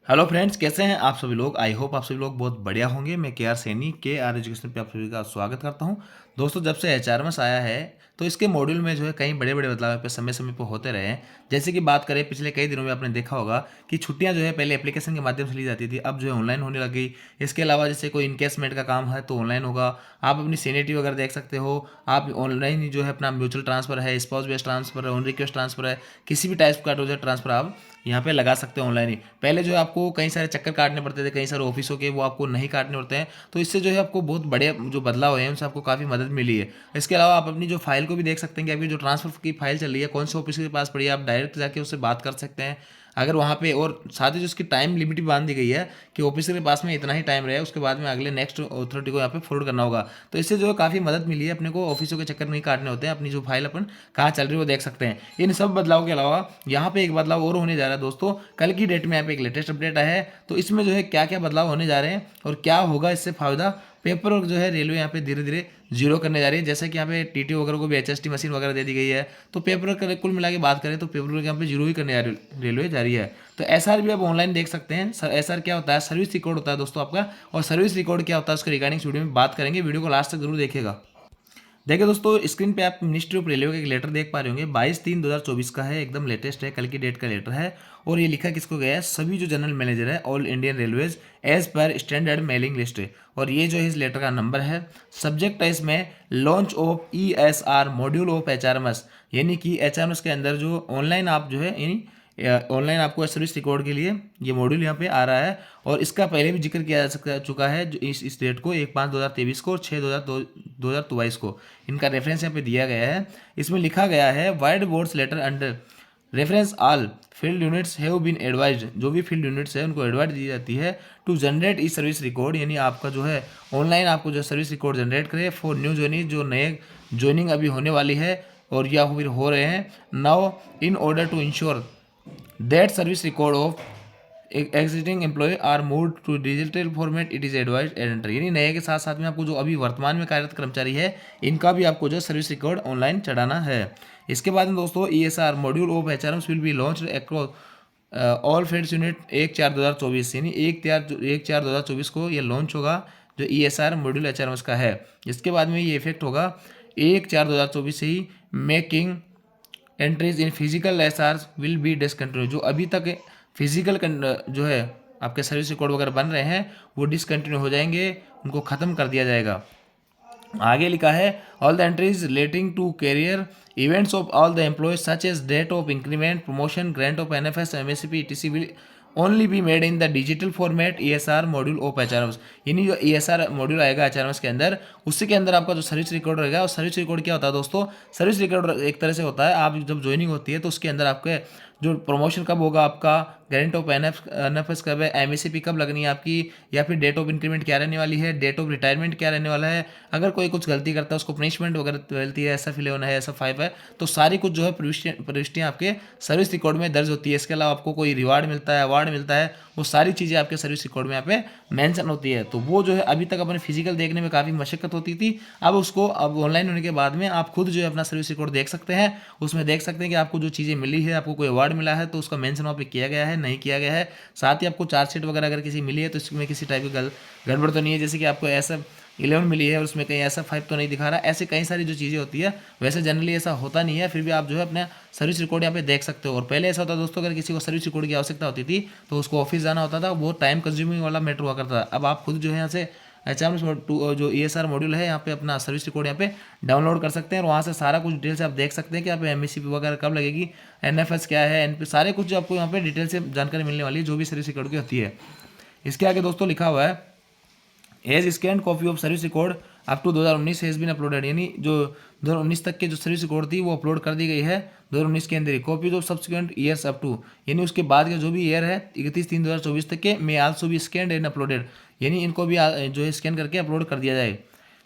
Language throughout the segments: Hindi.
हेलो फ्रेंड्स, कैसे हैं आप सभी लोग। आई होप आप सभी लोग बहुत बढ़िया होंगे। मैं के आर सैनी के आर एजुकेशन पे आप सभी का स्वागत करता हूं। दोस्तों, जब से एचआरएमएस आया है तो इसके मॉड्यूल में जो है कई बड़े बड़े बदलाव पे समय समय पर होते रहे हैं। जैसे कि बात करें, पिछले कई दिनों में आपने देखा होगा कि छुट्टियां जो है पहले एप्लीकेशन के माध्यम से ली जाती थी, अब जो है ऑनलाइन होने लग गई। इसके अलावा जैसे कोई इनकेसमेंट का काम है तो ऑनलाइन होगा। आप अपनी सीनियरिटी वगैरह देख सकते हो। आप ऑनलाइन ही जो है अपना म्यूचुअल ट्रांसफर है, स्पाउस बेस्ड ट्रांसफर है, ऑन रिक्वेस्ट ट्रांसफर है, किसी भी टाइप का जो ट्रांसफर आप यहाँ पे लगा सकते हैं ऑनलाइन ही। पहले जो है आपको कई सारे चक्कर काटने पड़ते थे, कई सारे ऑफिसों के, वो आपको नहीं काटने पड़ते हैं। तो इससे जो है आपको बहुत बड़े जो बदलाव हैं उनसे आपको काफ़ी मदद मिली है। इसके अलावा आप अपनी जो फाइल को भी देख सकते हैं कि अभी जो ट्रांसफर की फाइल चल रही है कौन से ऑफिस के पास पड़ी है, आप डायरेक्ट जाके उससे बात कर सकते हैं। अगर वहाँ पे, और साथ ही जो उसकी टाइम लिमिट भी बांध दी गई है कि ऑफिसर के पास में इतना ही टाइम रहे, उसके बाद में अगले नेक्स्ट अथॉरिटी को यहाँ पे फॉरवर्ड करना होगा। तो इससे जो है काफ़ी मदद मिली है, अपने को ऑफिसों के चक्कर नहीं काटने होते हैं, अपनी जो फाइल अपन कहाँ चल रही है वो देख सकते हैं। इन सब बदलाव के अलावा यहाँ पे एक बदलाव और होने जा रहा है दोस्तों। कल की डेट में यहाँ पे एक लेटेस्ट अपडेट आया है, तो इसमें जो है क्या क्या बदलाव होने जा रहे हैं और क्या होगा इससे फायदा। पेपर वर्क जो है रेलवे यहाँ पे धीरे धीरे जीरो करने जा रही है। जैसे कि यहाँ पे टीटी वगैरह को भी एचएसटी मशीन वगैरह दे दी गई है, तो पेपर वर्क कुल मिला के बात करें तो पेपर वर्क यहाँ पे जीरो ही करने जा रही रेलवे जा रही है। तो एसआर भी आप ऑनलाइन देख सकते हैं। एसआर क्या होता है, सर्विस रिकॉर्ड होता है दोस्तों आपका। और सर्विस रिकॉर्ड क्या होता है उसके रिगार्डिंग वीडियो में बात करेंगे, वीडियो को लास्ट तक जरूर देखिएगा। देखिए दोस्तों, स्क्रीन पे आप मिनिस्ट्री ऑफ रेलवे का एक लेटर देख पा रहे होंगे, 22/3/2024 का है, एकदम लेटेस्ट है, कल की डेट का लेटर है। और ये लिखा किसको गया है, सभी जो जनरल मैनेजर है all Indian railways as per standard mailing list है। और ये जो है इस लेटर का नंबर है। सब्जेक्ट है इसमें launch of ESR module of HRMS, यानी कि एचआरएमएस के अंदर जो ऑनलाइन आप जो है यानी ऑनलाइन आपको सर्विस रिकॉर्ड के लिए ये मॉड्यूल यहाँ पे आ रहा है। और इसका पहले भी जिक्र किया जा चुका है, जो इस डेट को 1/5/2023 को और 6/2022 को इनका रेफरेंस यहाँ पे दिया गया है। इसमें लिखा गया है vide boards letter under reference all field units have been advised, जो भी फील्ड यूनिट्स है उनको एडवाइस दी जाती है to generate e service record, यानी आपका जो है ऑनलाइन आपको जो सर्विस रिकॉर्ड जनरेट करे फॉर न्यू ज्वाइनिंग, जो नए ज्वाइनिंग अभी होने वाली है और या फिर हो रहे हैं now, in order to ensure that service record of existing employee are move to digital format, it is advise enter, यानी नए के साथ साथ में आपको जो अभी वर्तमान में कार्यरत कर्मचारी है इनका भी आपको जो सर्विस रिकॉर्ड ऑनलाइन चढ़ाना है। इसके बाद में दोस्तों ESR module of HRMS will be launch across all fields unit 1/4/2024, यानी 1/4/2024 को ये लॉन्च होगा जो ESR मॉड्यूल एचआरएम्स का है। इसके बाद में ये इफेक्ट होगा 1/4/2024 से ही। Making entries in physical SR will be discontinue, जो अभी तक फिजिकल जो है आपके सर्विस रिकॉर्ड वगैरह बन रहे हैं वो डिसकंटिन्यू हो जाएंगे, उनको ख़त्म कर दिया जाएगा। आगे लिखा है all the entries relating to career events of all the employees such as date of increment, promotion, grant of NFS, MSCP, ETC will only be made in the digital format ESR module of HRMS, यानी जो ESR मॉड्यूल आएगा एचआरएमएस के अंदर, उसी के अंदर आपका जो सर्विस रिकॉर्ड रहेगा। और सर्विस रिकॉर्ड क्या होता है दोस्तों, सर्विस रिकॉर्ड एक तरह से होता है, आप जब ज्वाइनिंग होती है तो उसके अंदर आपके जो प्रमोशन कब होगा, आपका ग्रांट ऑफ NFS कब है, MSCP कब लगनी है आपकी, या फिर डेट ऑफ इंक्रीमेंट क्या रहने वाली है, डेट ऑफ रिटायरमेंट क्या रहने वाला है, अगर कोई कुछ गलती करता है उसको पनिशमेंट वगैरह मिलती है, SF11 है, SF5 है, तो सारी कुछ जो है प्रविष्टियाँ आपके सर्विस रिकॉर्ड में दर्ज होती है। इसके अलावा आपको कोई रिवार्ड मिलता है, अवार्ड मिलता है, वो सारी चीज़ें आपके सर्विस रिकॉर्ड में यहाँ पे मेंशन होती है। तो वो जो है अभी तक अपने फिजिकल देखने में काफ़ी मशक्कत होती थी, अब उसको अब ऑनलाइन होने के बाद में आप खुद जो है अपना सर्विस रिकॉर्ड देख सकते हैं। उसमें देख सकते हैं कि आपको जो चीज़ें मिली है, आपको कोई अवार्ड मिला है तो उसका मेंशन वहाँ पे किया गया है, नहीं किया गया है। साथ ही आपको चार्जशीट वगैरह अगर किसी मिली है तो इसमें किसी टाइप की गड़बड़ तो नहीं है, जैसे कि आपको SF11 मिली है और उसमें कहीं SF5 तो नहीं दिखा रहा। ऐसे कई सारी जो चीज़ें होती है, वैसे जनरली ऐसा होता नहीं है, फिर भी आप जो है अपना सर्विस रिकॉर्ड यहाँ पे देख सकते हो। और पहले ऐसा होता दोस्तों, अगर किसी को सर्विस रिकॉर्ड की आवश्यकता होती थी तो उसको ऑफिस जाना होता था, वो टाइम कंज्यूमिंग वाला मैटर हुआ करता था। अब आप खुद जो है यहाँ से एचआरएमएस जो ESR मॉड्यूल है यहाँ पे अपना सर्विस रिकॉर्ड यहाँ पे डाउनलोड कर सकते हैं और वहाँ से सारा कुछ डिटेल से आप देख सकते हैं कि आप MSCP वगैरह कब लगेगी, NFS क्या है, NP, सारे कुछ जो आपको यहाँ पे डिटेल से जानकारी मिलने वाली है जो भी सर्विस रिकॉर्ड की होती है। इसके आगे दोस्तों लिखा हुआ है as scan copy of service record up to 2019 has been uploaded, यानी जो 2019 तक के जो सर्विस रिकॉर्ड थी वो अपलोड कर दी गई है 2019 के अंदर ही। Copies of subsequent years up to, यानी उसके बाद के जो भी ईयर है 31/3/2024 तक के मे आल्सो भी स्कैंड एंड अपलोडेड, यानी इनको भी जो है स्कैन करके अपलोड कर दिया जाए।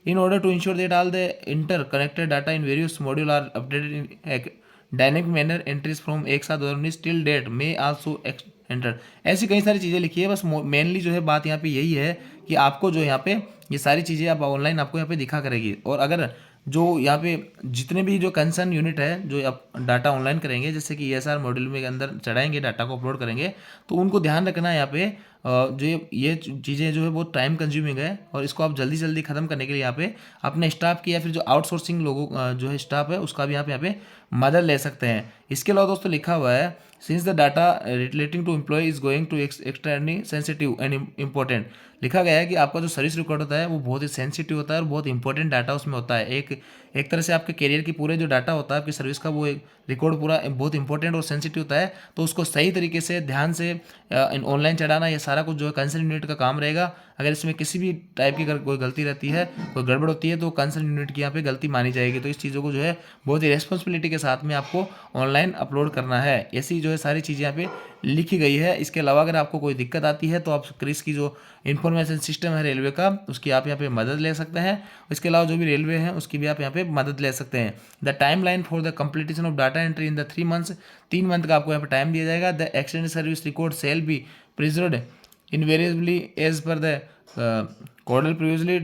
In order to ensure that all the interconnected data in various module are updated in dynamic manner, entries from 1/7/2019 till date may also enter. ऐसी कई सारी चीज़ें लिखी है, बस मेनली जो है बात यहाँ पे यही है कि आपको जो यहाँ पे ये सारी चीज़ें आप ऑनलाइन आपको यहाँ पे दिखा करेगी। और अगर जो यहाँ पे जितने भी जो कंसर्न यूनिट है जो आप डाटा ऑनलाइन करेंगे, जैसे कि ESR मॉड्यूल में अंदर चढ़ाएंगे, डाटा को अपलोड करेंगे, तो उनको ध्यान रखना है यहाँ पे जो ये चीज़ें जो है बहुत टाइम कंज्यूमिंग है, और इसको आप जल्दी जल्दी ख़त्म करने के लिए यहाँ पे अपने स्टाफ की या फिर जो आउटसोर्सिंग लोगों जो है स्टाफ है उसका भी यहाँ पे मदद ले सकते हैं। इसके अलावा दोस्तों लिखा हुआ है, since the data relating to employee is going to extremely sensitive and important, लिखा गया है कि आपका जो सर्विस रिकॉर्ड होता है वो बहुत ही सेंसिटिव होता है और बहुत इंपॉर्टेंट डाटा उसमें होता है। एक तरह से आपके करियर की पूरे जो डाटा होता है आपकी सर्विस का, वो एक रिकॉर्ड पूरा बहुत इंपॉर्टेंट और सेंसिटिव होता है, तो उसको सही तरीके से ध्यान से ऑनलाइन चढ़ाना, ये सारा कुछ जो है कंसर्न यूनिट का काम रहेगा। अगर इसमें किसी भी टाइप की अगर कोई गलती रहती है, कोई गड़बड़ होती है, तो कंसर्न यूनिट की यहाँ पे गलती मानी जाएगी। तो इस चीज़ों को जो है बहुत ही रेस्पॉन्सिबिलिटी के साथ में आपको ऑनलाइन अपलोड करना है। ऐसी जो है सारी चीज़ें यहाँ पे लिखी गई है। इसके अलावा अगर आपको कोई दिक्कत आती है तो आप क्रिस की जो इन्फॉर्मेशन सिस्टम है रेलवे का, उसकी आप यहाँ पे मदद ले सकते हैं। इसके अलावा जो भी रेलवे है उसकी भी आप यहाँ पे मदद ले सकते हैं। The timeline for the completion of data entry in the 3 months, 3 month का आपको यहाँ पे टाइम दिया जाएगा। The extended service record shall be preserved invariably as per the codal previously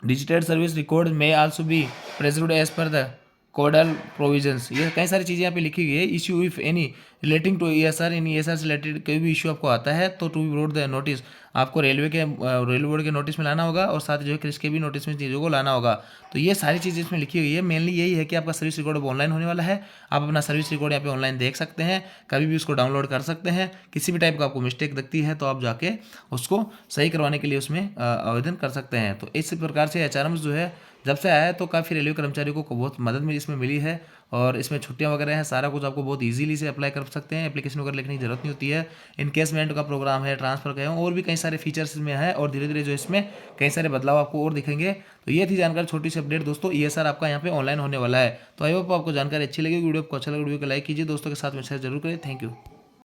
digitized service record में also be preserved as per the codal provisions. ये कई सारी चीज़ें यहाँ पे लिखी गई है। Issue if any relating to ESR, इन ESR से रिलेटेड कोई भी इशू आपको आता है तो to be brought the notice, आपको रेलवे बोर्ड के नोटिस में लाना होगा, और साथ जो है क्रिस के भी नोटिस में चीज़ों को लाना होगा। तो ये सारी चीज़ें इसमें लिखी हुई है। मेनली यही है कि आपका सर्विस रिकॉर्ड अब ऑनलाइन होने वाला है। आप अपना सर्विस रिकॉर्ड यहाँ पे ऑनलाइन देख सकते हैं, कभी भी उसको डाउनलोड कर सकते हैं। किसी भी टाइप का आपको मिस्टेक दिखती है तो आप जाके उसको सही करवाने के लिए उसमें आवेदन कर सकते हैं। तो इस प्रकार से HRMS जो है जब से आया है तो काफ़ी रेलवे कर्मचारियों को बहुत मदद में इसमें मिली है, और इसमें छुट्टियां वगैरह हैं, सारा कुछ आपको बहुत इजीली से अप्लाई कर सकते हैं। एप्लीकेशन वगैरह लिखने की जरूरत नहीं होती है। इनकेसमेंट का प्रोग्राम है, ट्रांसफर का है, और भी कई सारे फीचर्स इसमें है, और धीरे धीरे जो इसमें कई सारे बदलाव आपको और दिखेंगे। तो ये थी जानकारी, छोटी सी अपडेट दोस्तों। ESR आपका यहाँ पे ऑनलाइन होने वाला है। तो आई होप आपको जानकारी अच्छी लगी। वीडियो को अच्छा लगा वीडियो को लाइक कीजिए, दोस्तों के साथ में शेयर जरूर करें। Thank you.